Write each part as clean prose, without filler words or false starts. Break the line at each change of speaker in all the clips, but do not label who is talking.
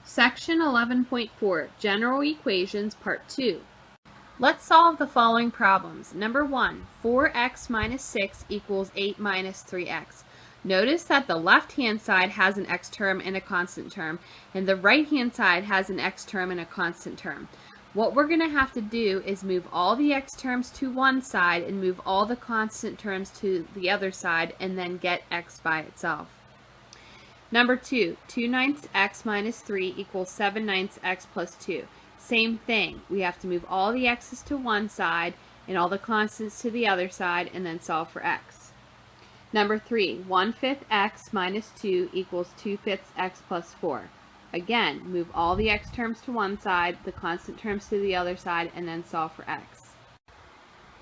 Section 11.4, General Equations, Part 2. Let's solve the following problems. Number 1, 4x minus 6 equals 8 minus 3x. Notice that the left-hand side has an x term and a constant term, and the right-hand side has an x term and a constant term. What we're going to have to do is move all the x terms to one side and move all the constant terms to the other side, and then get x by itself. Number 2, 2/9 x minus 3 equals 7/9 x plus 2. Same thing. We have to move all the x's to one side and all the constants to the other side, and then solve for x. Number 3, 1/5 x minus 2 equals 2/5 x plus 4. Again, move all the x terms to one side, the constant terms to the other side, and then solve for x.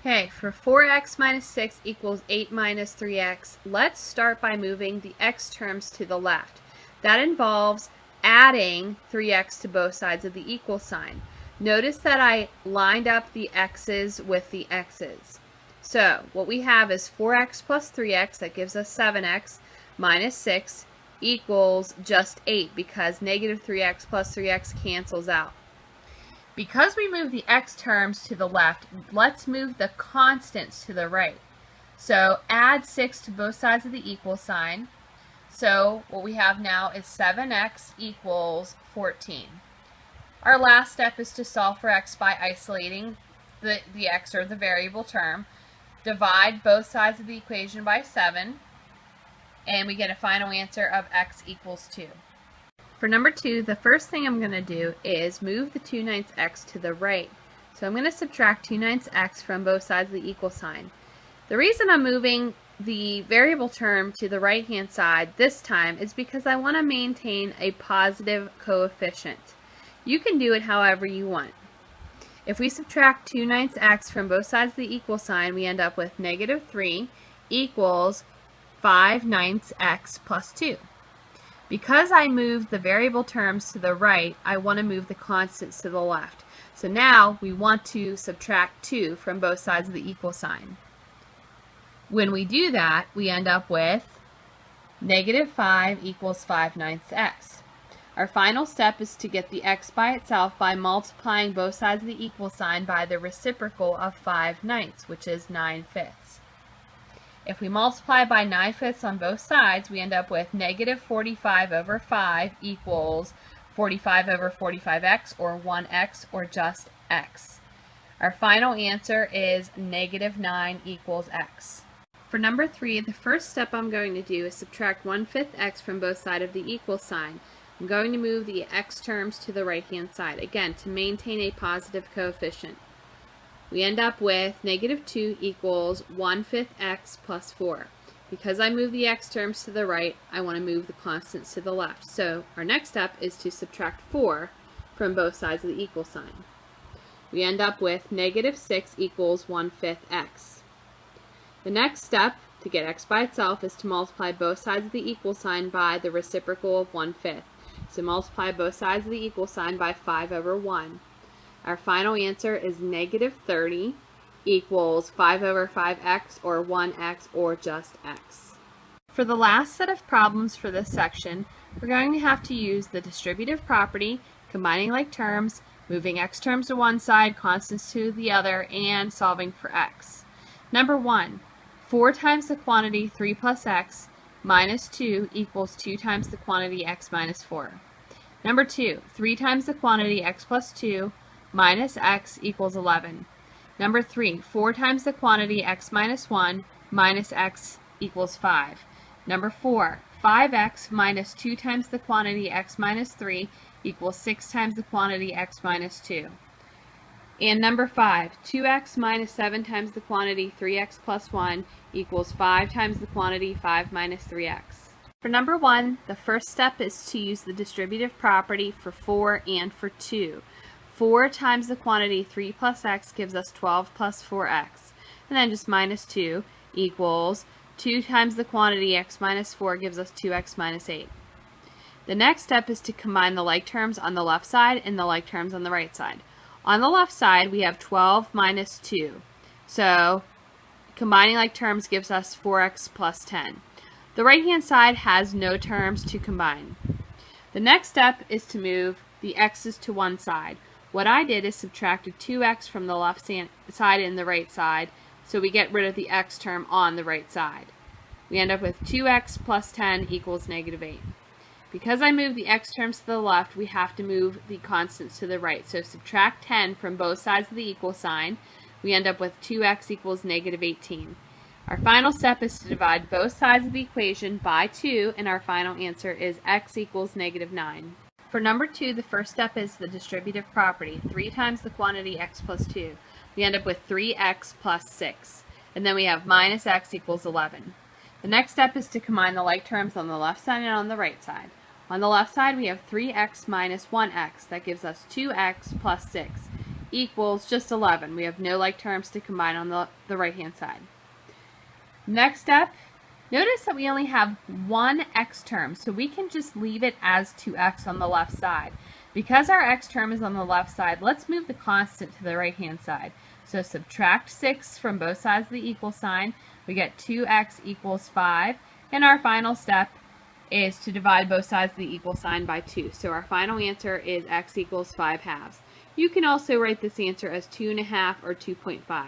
Okay, for 4x minus 6 equals 8 minus 3x, let's start by moving the x terms to the left. That involves adding 3x to both sides of the equal sign. Notice that I lined up the x's with the x's. So what we have is 4x plus 3x, that gives us 7x, minus 6 equals just 8, because negative 3x plus 3x cancels out. Because we move the x terms to the left, let's move the constants to the right. So add 6 to both sides of the equal sign. So what we have now is 7x equals 14. Our last step is to solve for x by isolating the x, or the variable term. Divide both sides of the equation by 7, and we get a final answer of x equals 2. For number 2, the first thing I'm going to do is move the 2/9 x to the right. So I'm going to subtract 2/9 x from both sides of the equal sign. The reason I'm moving the variable term to the right hand side this time is because I want to maintain a positive coefficient. You can do it however you want. If we subtract 2/9 x from both sides of the equal sign, we end up with negative 3 equals 5/9 x plus 2. Because I moved the variable terms to the right, I want to move the constants to the left. So now we want to subtract 2 from both sides of the equal sign. When we do that, we end up with negative 5 equals 5/9 x. Our final step is to get the x by itself by multiplying both sides of the equal sign by the reciprocal of 5/9, which is 9/5. If we multiply by 9/5 on both sides, we end up with negative 45 over 5 equals 45 over 45x, or 1x, or just x. Our final answer is negative 9 equals x. For number 3, the first step I'm going to do is subtract 1/5 x from both sides of the equal sign. I'm going to move the x terms to the right hand side, again, to maintain a positive coefficient. We end up with negative 2 equals 1/5 x plus 4. Because I move the x terms to the right, I want to move the constants to the left. So our next step is to subtract 4 from both sides of the equal sign. We end up with negative 6 equals 1/5 x. The next step to get x by itself is to multiply both sides of the equal sign by the reciprocal of 1/5. So multiply both sides of the equal sign by 5 over 1. Our final answer is negative 30 equals 5 over 5x, or 1x, or just x. For the last set of problems for this section, we're going to have to use the distributive property, combining like terms, moving x terms to one side, constants to the other, and solving for x. Number 1, 4 times the quantity 3 plus x minus 2 equals 2 times the quantity x minus 4. Number 2, 3 times the quantity x plus 2 minus x equals 11. Number 3, 4 times the quantity x minus 1 minus x equals 5. Number 4, 5x minus 2 times the quantity x minus 3 equals 6 times the quantity x minus 2. And number 5, 2x minus 7 times the quantity 3x plus 1 equals 5 times the quantity 5 minus 3x. For number 1, the first step is to use the distributive property for 4 and for 2. 4 times the quantity 3 plus x gives us 12 plus 4x. And then just minus 2 equals 2 times the quantity x minus 4 gives us 2x minus 8. The next step is to combine the like terms on the left side and the like terms on the right side. On the left side, we have 12 minus 2. So combining like terms gives us 4x plus 10. The right-hand side has no terms to combine. The next step is to move the x's to one side. What I did is subtracted 2x from the left side and the right side, so we get rid of the x term on the right side. We end up with 2x plus 10 equals negative 8. Because I moved the x terms to the left, we have to move the constants to the right. So subtract 10 from both sides of the equal sign. We end up with 2x equals negative 18. Our final step is to divide both sides of the equation by 2, and our final answer is x equals negative 9. For number 2, the first step is the distributive property, 3 times the quantity x plus 2. We end up with 3x plus 6, and then we have minus x equals 11. The next step is to combine the like terms on the left side and on the right side. On the left side, we have 3x minus 1x. That gives us 2x plus 6 equals just 11. We have no like terms to combine on the right-hand side. Next step, notice that we only have one x term, so we can just leave it as 2x on the left side. Because our x term is on the left side, let's move the constant to the right-hand side. So subtract 6 from both sides of the equal sign. We get 2x equals 5, and our final step is to divide both sides of the equal sign by 2. So our final answer is x equals 5 halves. You can also write this answer as 2.5 or 2.5.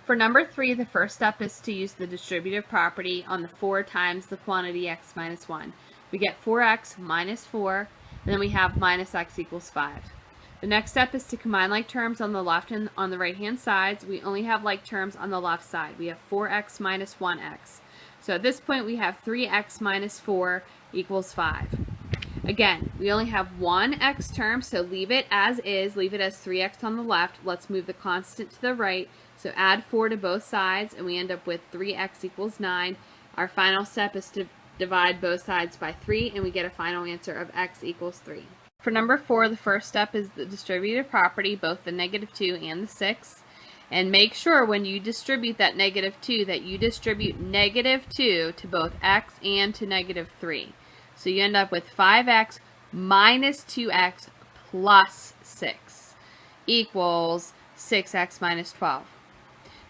For number 3, the first step is to use the distributive property on the 4 times the quantity x minus 1. We get 4x minus 4, and then we have minus x equals 5. The next step is to combine like terms on the left and on the right hand sides. We only have like terms on the left side. We have 4x minus 1x. So at this point we have 3x minus 4 equals 5. Again, we only have one x term, so leave it as is. Leave it as 3x on the left. Let's move the constant to the right. So add 4 to both sides, and we end up with 3x equals 9. Our final step is to divide both sides by 3, and we get a final answer of x equals 3. For number 4, the first step is the distributive property, both the negative 2 and the 6. And make sure when you distribute that negative 2 that you distribute negative 2 to both x and to negative 3. So you end up with 5x minus 2x plus 6 equals 6x minus 12.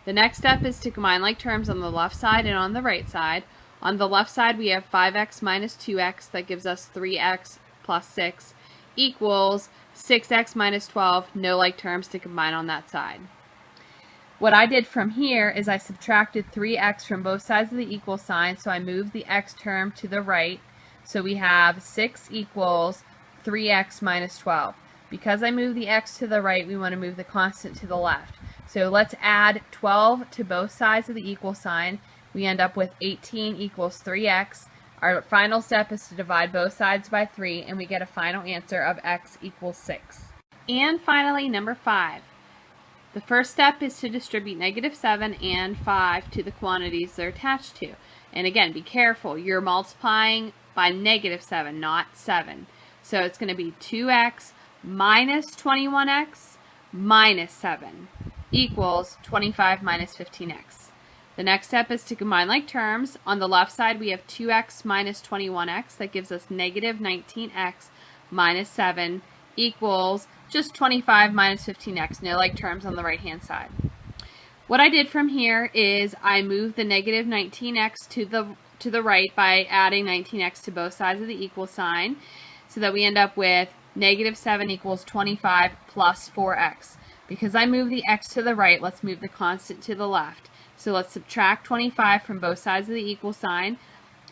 The next step is to combine like terms on the left side and on the right side. On the left side we have 5x minus 2x, that gives us 3x plus 6 equals 6x minus 12, no like terms to combine on that side. What I did from here is I subtracted 3x from both sides of the equal sign, so I moved the x term to the right. So we have 6 equals 3x minus 12. Because I moved the x to the right, we want to move the constant to the left. So let's add 12 to both sides of the equal sign. We end up with 18 equals 3x. Our final step is to divide both sides by 3, and we get a final answer of x equals 6. And finally, number 5. The first step is to distribute negative 7 and 5 to the quantities they're attached to. And again, be careful. You're multiplying by negative 7, not 7. So it's going to be 2x minus 21x minus 7 equals 25 minus 15x. The next step is to combine like terms. On the left side we have 2x minus 21x. That gives us negative 19x minus 7 equals just 25 minus 15x. No like terms on the right hand side. What I did from here is I moved the negative 19x to the right by adding 19x to both sides of the equal sign, so that we end up with negative 7 equals 25 plus 4x. Because I moved the x to the right, let's move the constant to the left. So let's subtract 25 from both sides of the equal sign,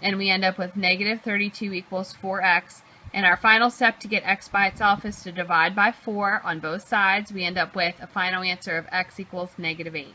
and we end up with negative 32 equals 4x. And our final step to get x by itself is to divide by 4 on both sides. We end up with a final answer of x equals negative 8.